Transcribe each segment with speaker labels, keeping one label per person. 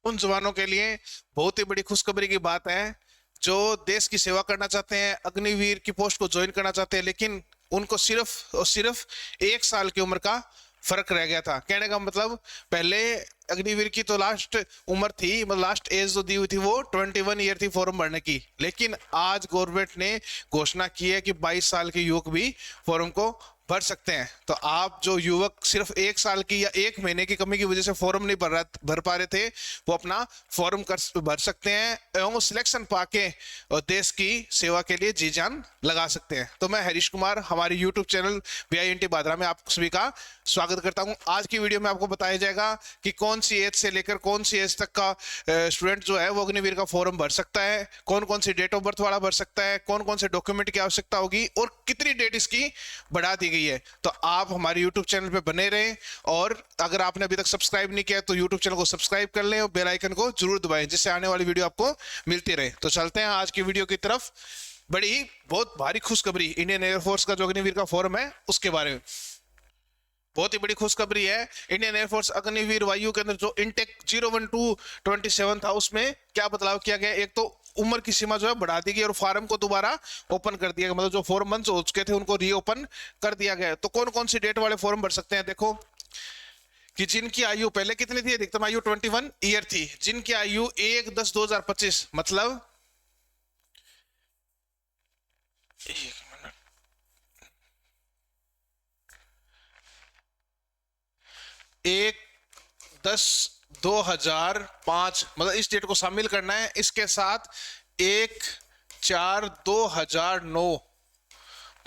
Speaker 1: उन जवानों के लिए बहुत ही बड़ी खुशखबरी की बात है जो देश की सेवा करना चाहते हैं, अग्निवीर की पोस्ट को ज्वाइन करना चाहते हैं, लेकिन उनको सिर्फ और सिर्फ 1 साल की उम्र का फर्क रह गया था। कहने का मतलब पहले अग्निवीर की तो लास्ट उम्र थी, मतलब लास्ट एज जो दी हुई थी वो 21 ईयर थी फॉर्म भरने की, लेकिन आज गवर्नमेंट ने घोषणा की है कि 22 साल के युवक भी फॉर्म को भर सकते हैं। तो आप जो युवक सिर्फ 1 साल की या 1 महीने की कमी की वजह से फॉर्म नहीं भर पा रहे थे, वो अपना फॉर्म भर सकते हैं एवं सिलेक्शन पाके और देश की सेवा के लिए जी जान लगा सकते हैं। तो मैं हरीश कुमार हमारे यूट्यूब चैनल VINT बादरा में आप सभी का स्वागत करता हूं। आज की वीडियो में आपको बताया जाएगा कि कौन सी एज से लेकर कौन सी एज तक का स्टूडेंट जो है वो अग्निवीर का फॉर्म भर सकता है, कौन कौन सी डेट ऑफ बर्थ वाला भर सकता है, कौन कौन से डॉक्यूमेंट की आवश्यकता होगी और कितनी डेट इसकी बढ़ा दी गई है। तो आप हमारे यूट्यूब चैनल पे बने रहें और अगर आपने अभी तक सब्सक्राइब नहीं किया तो यूट्यूब चैनल को सब्सक्राइब कर लें और बेल आइकन को जरूर दबाएं, जिससे आने वाली वीडियो आपको मिलती रहे। तो चलते हैं आज की वीडियो की तरफ। बड़ी बहुत भारी खुशखबरी इंडियन एयरफोर्स का जो अग्निवीर का फॉर्म है उसके बारे में बहुत ही बड़ी खुशखबरी है। इंडियन एयरफोर्स अग्निवीर वायु के अंदर जो इनटेक 01227 था उसमें क्या बदलाव किया गया। एक तो उम्र की सीमा जो है बढ़ा दी गई और फॉर्म को दोबारा ओपन कर दिया गया, मतलब जो फॉर्म बंद हो चुके थे उनको रीओपन कर दिया गया। तो कौन कौन सी डेट वाले फॉर्म भर सकते हैं, देखो कि जिनकी आयु पहले कितनी थी, अधिकतम आयु 21 ईयर थी, जिनकी आयु 1/10/2025 मतलब 1/10/2005 मतलब इस डेट को शामिल करना है। इसके साथ 1/4/2009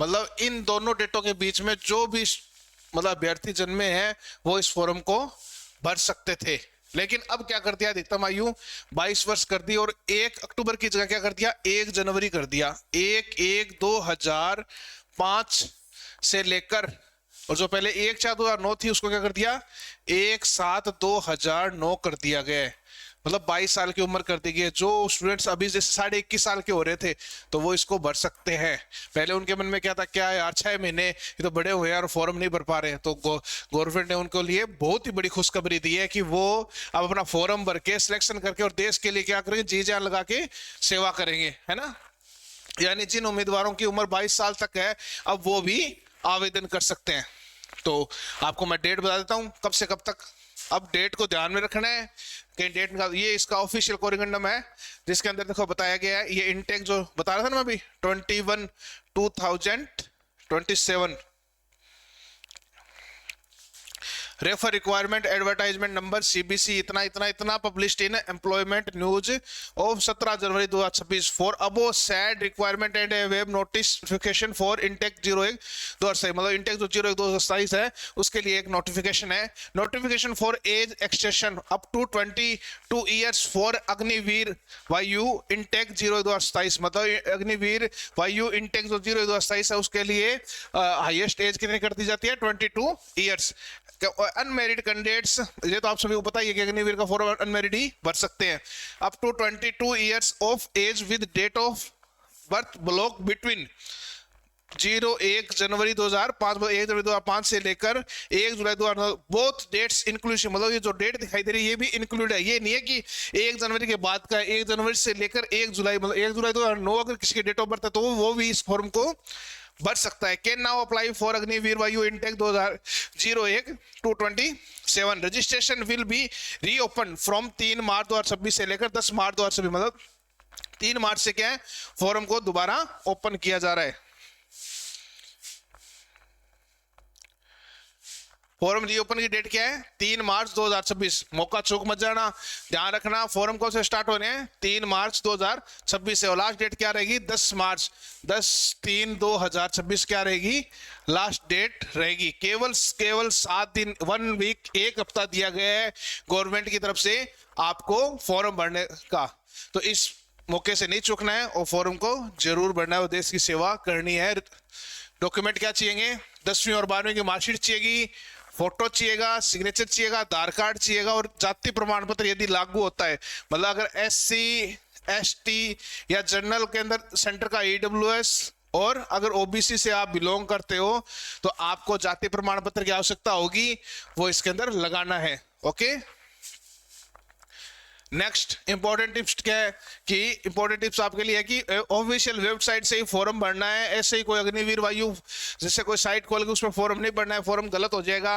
Speaker 1: मतलब इन दोनों डेटों के बीच में जो भी मतलब अभ्यर्थी जन्मे हैं वो इस फॉर्म को भर सकते थे। लेकिन अब क्या कर दिया, अधिकतम आयु 22 वर्ष कर दी और 1 अक्टूबर की जगह क्या कर दिया, 1 जनवरी कर दिया। 1/1/2005 से लेकर और जो पहले 1/4/2009 थी उसको क्या कर दिया, 1/7/2009 कर दिया गया है। मतलब 22 साल की उम्र कर दी गई है। जो स्टूडेंट्स अभी जैसे 21.5 साल के हो रहे थे तो वो इसको भर सकते हैं। पहले उनके मन में क्या था, क्या यार 6 महीने ये तो बड़े हुए यार फॉर्म नहीं भर पा रहे हैं, तो गवर्नमेंट ने उनको लिए बहुत ही बड़ी खुशखबरी दी है कि वो अब अपना फॉर्म भर के सिलेक्शन करके और देश के लिए क्या करेंगे, जी जान लगा के सेवा करेंगे, है ना। यानी जिन उम्मीदवारों की उम्र 22 साल तक है अब वो भी आवेदन कर सकते हैं। तो आपको मैं डेट बता देता हूं कब से कब तक। अब डेट को ध्यान में रखना है कि डेट का ये इसका ऑफिशियल कोरिगंडम है जिसके अंदर देखो बताया गया है। ये इनटेक जो बता रहा था ना मैं अभी 21/2027 refer requirement advertisement number CBC इतना इतना इतना published in employment news of 17 January 2026 for above sad requirement and web notification for intake 01/2027 मतलब इनटेक जो 01/2027 है उसके लिए एक नोटिफिकेशन है। Notification for age extension up to 22 years for Agniveer Vayu intake 01/2027 मतलब अग्निवीर वायु इनटेक जो 01/2027 है उसके लिए हाईएस्ट एज कितनी कर दी जाती है, 22 ईयर्स। अनमेरिड कैंडिडेट्स, ये तो आप सभी को पता ही है कि अग्निवीर का फॉर्म अनमेरिड ही भर सकते हैं। Up to 22 years of age with date of birth block between 1 January 2005 1 January 2005 से लेकर 1 जुलाई 2009 बोथ डेट्स इंक्लूसिव मतलब ये जो डेट दिखाई दे रही है ये भी इंक्लूड है। ये नहीं है कि 1 जनवरी के बाद का 1 जनवरी से लेकर 1 जुलाई मतलब 1 जुलाई 2009 अगर किसी की डेट ऑफ बर्थ है तो वो भी इस फॉर्म को भर सकता है। Can now apply for Agniveer Vayu intake 2001-27 registration will be reopen from 3 March 2026 से लेकर 10 मार्च 2026 मतलब 3 मार्च से क्या है फॉर्म को दोबारा ओपन किया जा रहा है। फॉर्म रीओपन की डेट क्या है, 3 मार्च 2026। मौका चूक मत जाना, ध्यान रखना फॉर्म कब से स्टार्ट होने हैं, 3 मार्च 2026 से और लास्ट डेट क्या रहेगी 10 मार्च 10/3/2026 क्या रहेगी लास्ट डेट रहेगी। केवल 7 दिन 1 वीक 1 हफ्ता दिया गया है गवर्नमेंट की तरफ से आपको फॉर्म भरने का। तो इस मौके से नहीं चूकना है और फॉर्म को जरूर भरना है और देश की सेवा करनी है। डॉक्यूमेंट क्या चाहिए, 10वीं और 12वीं की मार्कशीट चाहिएगी, फोटो चाहिएगा, सिग्नेचर चाहिएगा, आधार कार्ड चाहिएगा और जाति प्रमाण पत्र यदि लागू होता है मतलब अगर SC ST या जनरल के अंदर सेंटर का EWS और अगर OBC से आप बिलोंग करते हो तो आपको जाति प्रमाण पत्र की आवश्यकता होगी, वो इसके अंदर लगाना है। ओके, नेक्स्ट इंपॉर्टेंट टिप्स क्या है कि इंपॉर्टेंट टिप्स आपके लिए है कि ऑफिशियल वेबसाइट से ही फॉर्म भरना है। ऐसे ही कोई अग्निवीर वायु जैसे कोई साइट खोल के उसमें फॉर्म नहीं भरना है, फॉर्म गलत हो जाएगा।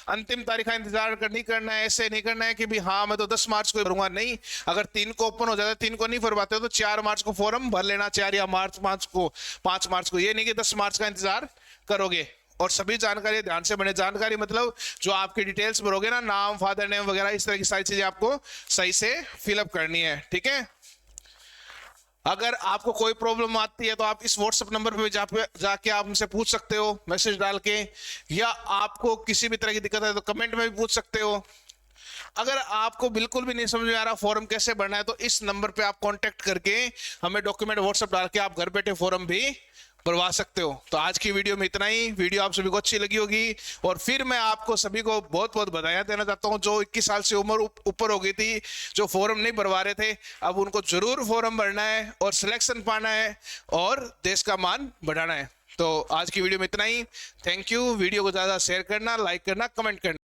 Speaker 1: अंतिम तारीख का इंतजार नहीं करना है, ऐसे नहीं करना है कि भी हाँ मैं तो 10 मार्च को भरूंगा, नहीं। अगर 3 को ओपन हो जाता है, 3 को नहीं भर पाते तो 4 मार्च को फॉर्म भर लेना, 4 या 5 मार्च को। ये नहीं कि 10 मार्च का इंतजार करोगे। और सभी जानकारी ध्यान से बने, जानकारी मतलब जो आपकी डिटेल्स भरोगे ना, नाम, फादर नेम वगैरह, इस तरह की सारी चीजें आपको सही से फिलअप करनी है, ठीक है। अगर आपको कोई प्रॉब्लम आती है तो आप इस व्हाट्सएप नंबर पे जाके आप हमसे पूछ सकते हो मैसेज डाल के, या आपको किसी भी तरह की दिक्कत है तो कमेंट में भी पूछ सकते हो। अगर आपको बिल्कुल भी नहीं समझ में आ रहा फॉर्म कैसे भरना है तो इस नंबर पे आप कांटेक्ट करके हमें डॉक्यूमेंट व्हाट्सएप डाल के आप घर बैठे फॉर्म भी भरवा सकते हो। तो आज की वीडियो में इतना ही। वीडियो आप सभी को अच्छी लगी होगी, और फिर मैं आपको सभी को बहुत बहुत बधाइयां देना चाहता हूं जो 21 साल से उम्र ऊपर हो गई थी, जो फॉर्म नहीं भरवा रहे थे, अब उनको जरूर फॉर्म भरना है और सिलेक्शन पाना है और देश का मान बढ़ाना है। तो आज की वीडियो में इतना ही। Thank you. वीडियो को ज्यादा शेयर करना, लाइक करना, कमेंट करना।